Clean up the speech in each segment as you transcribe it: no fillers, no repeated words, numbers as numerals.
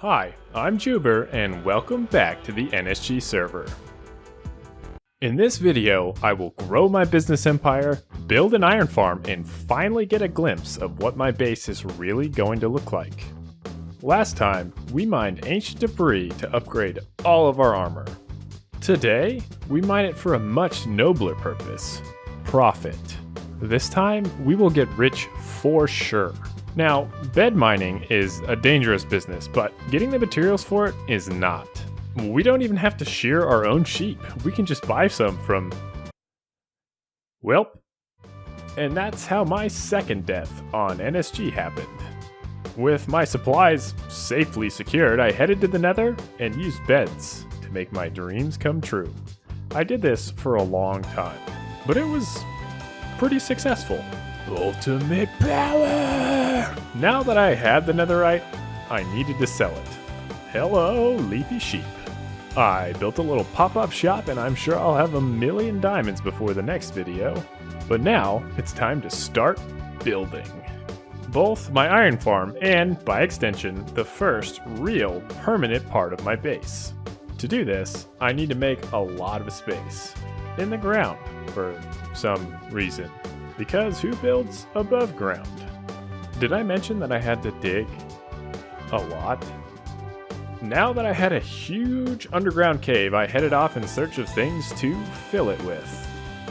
Hi, I'm Juhber and welcome back to the NSG server. In this video, I will grow my business empire, build an iron farm, and finally get a glimpse of what my base is really going to look like. Last time, we mined ancient debris to upgrade all of our armor. Today, we mine it for a much nobler purpose: profit. This time, we will get rich for sure. Now, bed mining is a dangerous business, but getting the materials for it is not. We don't even have to shear our own sheep. We can just buy some from... Welp. And that's how my second death on NSG happened. With my supplies safely secured, I headed to the Nether and used beds to make my dreams come true. I did this for a long time, but it was pretty successful. Ultimate power! Now that I had the netherite, I needed to sell it. Hello, leafy sheep. I built a little pop-up shop and I'm sure I'll have 1,000,000 diamonds before the next video. But now, it's time to start building. Both my iron farm and, by extension, the first real permanent part of my base. To do this, I need to make a lot of space. In the ground, for some reason. Because who builds above ground? Did I mention that I had to dig a lot? Now that I had a huge underground cave, I headed off in search of things to fill it with.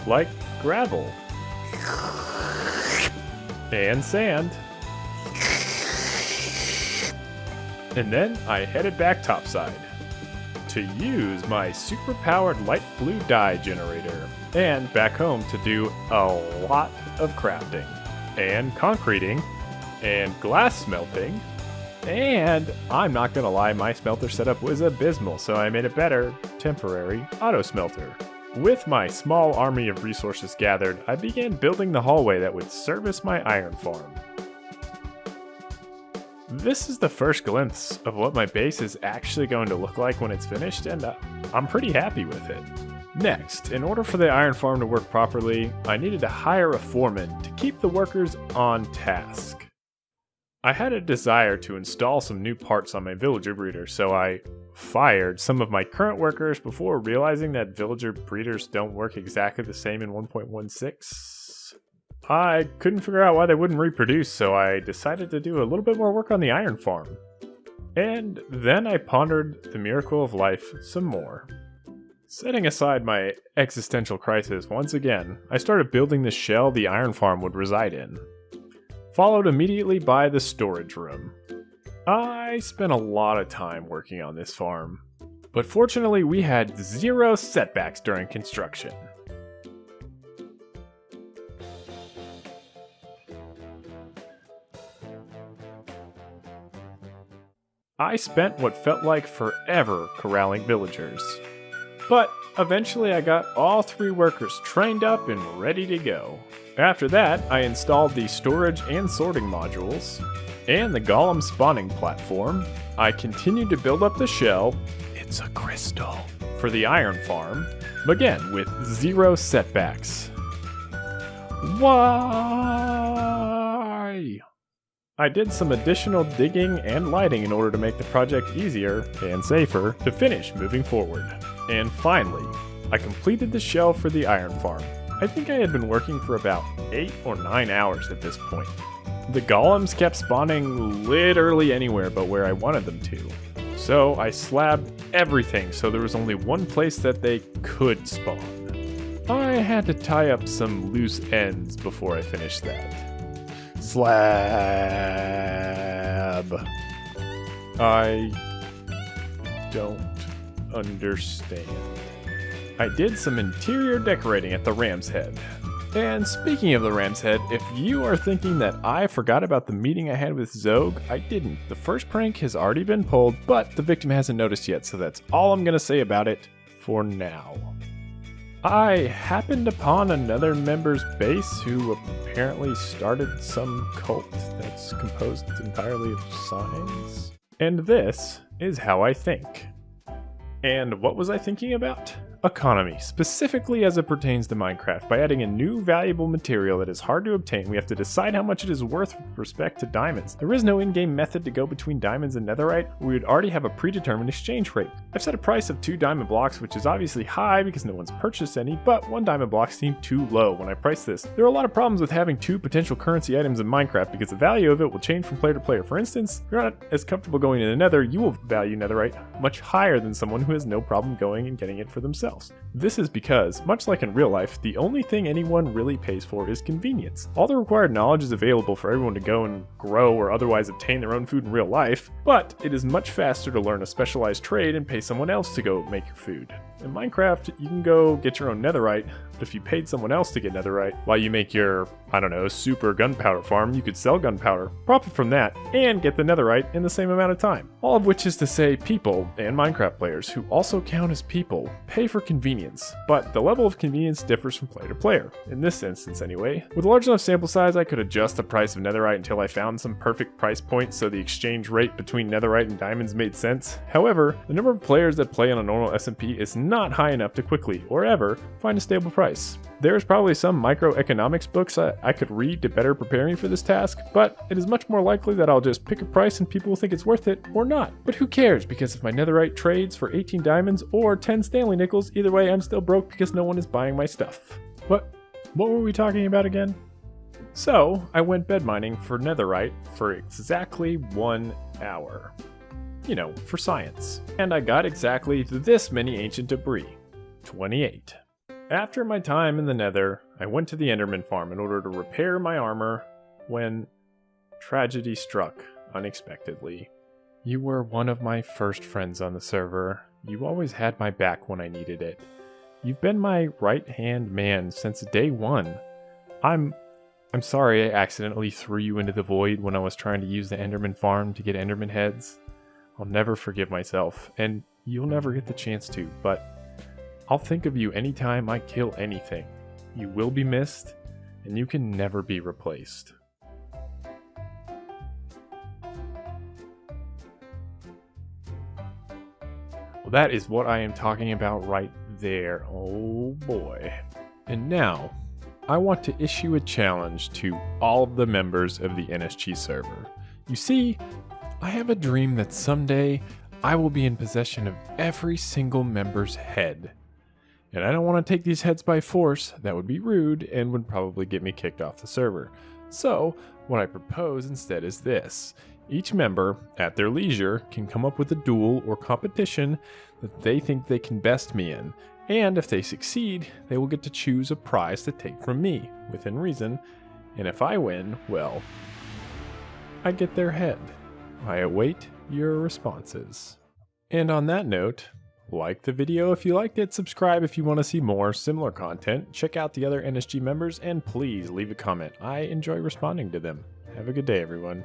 Like gravel. And sand. And then I headed back topside to use my super-powered light blue dye generator, and back home to do a lot of crafting, and concreting, and glass smelting, and I'm not gonna lie, my smelter setup was abysmal, so I made a better, temporary auto smelter. With my small army of resources gathered, I began building the hallway that would service my iron farm. This is the first glimpse of what my base is actually going to look like when it's finished, and I'm pretty happy with it. Next, in order for the iron farm to work properly, I needed to hire a foreman to keep the workers on task. I had a desire to install some new parts on my villager breeder, so I fired some of my current workers before realizing that villager breeders don't work exactly the same in 1.16. I couldn't figure out why they wouldn't reproduce, so I decided to do a little bit more work on the iron farm. And then I pondered the miracle of life some more. Setting aside my existential crisis once again, I started building the shell the iron farm would reside in. Followed immediately by the storage room. I spent a lot of time working on this farm, but fortunately we had 0 setbacks during construction. I spent what felt like forever corralling villagers. But eventually I got all 3 workers trained up and ready to go. After that, I installed the storage and sorting modules, and the golem spawning platform. I continued to build up the shell, it's a crystal, for the iron farm, again with 0 setbacks. Why? I did some additional digging and lighting in order to make the project easier and safer to finish moving forward. And finally, I completed the shell for the iron farm. I think I had been working for about 8 or 9 hours at this point. The golems kept spawning literally anywhere but where I wanted them to. So I slabbed everything so there was only one place that they could spawn. I had to tie up some loose ends before I finished that. Slab. I don't understand. I did some interior decorating at the Ram's Head. And speaking of the Ram's Head, if you are thinking that I forgot about the meeting I had with Zog, I didn't. The first prank has already been pulled, but the victim hasn't noticed yet, so that's all I'm gonna say about it for now. I happened upon another member's base who apparently started some cult that's composed entirely of signs. And this is how I think. And what was I thinking about? economy, specifically as it pertains to Minecraft. By adding a new valuable material that is hard to obtain, we have to decide how much it is worth with respect to diamonds. There is no in-game method to go between diamonds and netherite. We would already have a predetermined exchange rate. I've set a price of 2 diamond blocks, which is obviously high because no one's purchased any, but 1 diamond block seemed too low when I priced this. There are a lot of problems with having 2 potential currency items in Minecraft because the value of it will change from player to player. For instance, if you're not as comfortable going in the nether, you will value netherite much higher than someone who has no problem going and getting it for themselves. This is because, much like in real life, the only thing anyone really pays for is convenience. All the required knowledge is available for everyone to go and grow or otherwise obtain their own food in real life, but it is much faster to learn a specialized trade and pay someone else to go make your food. In Minecraft, you can go get your own netherite, but if you paid someone else to get netherite while you make your, super gunpowder farm, you could sell gunpowder, profit from that, and get the netherite in the same amount of time. All of which is to say people and Minecraft players, who also count as people, pay for convenience, but the level of convenience differs from player to player. In this instance anyway. With a large enough sample size, I could adjust the price of netherite until I found some perfect price point so the exchange rate between netherite and diamonds made sense. However, the number of players that play on a normal SMP is not high enough to quickly, or ever, find a stable price. There's probably some microeconomics books I could read to better prepare me for this task, but it is much more likely that I'll just pick a price and people will think it's worth it, or not. But who cares, because if my netherite trades for 18 diamonds or 10 Stanley nickels, either way I'm still broke because no one is buying my stuff. What were we talking about again? So, I went bed mining for netherite for exactly 1 hour. For science. And I got exactly this many ancient debris. 28. After my time in the nether, I went to the Enderman farm in order to repair my armor when tragedy struck unexpectedly. You were one of my first friends on the server. You always had my back when I needed it. You've been my right-hand man since day 1. I'm sorry I accidentally threw you into the void when I was trying to use the Enderman farm to get Enderman heads. I'll never forgive myself, and you'll never get the chance to, but I'll think of you anytime I kill anything. You will be missed, and you can never be replaced. Well, that is what I am talking about right there. Oh boy. And now, I want to issue a challenge to all of the members of the NSG server. You see, I have a dream that someday I will be in possession of every single member's head. And I don't want to take these heads by force. That would be rude and would probably get me kicked off the server. So, what I propose instead is this. Each member, at their leisure, can come up with a duel or competition that they think they can best me in. And if they succeed, they will get to choose a prize to take from me, within reason. And if I win, well, I get their head. I await your responses. And on that note, like the video if you liked it, subscribe if you want to see more similar content, check out the other NSG members, and please leave a comment. I enjoy responding to them. Have a good day, everyone.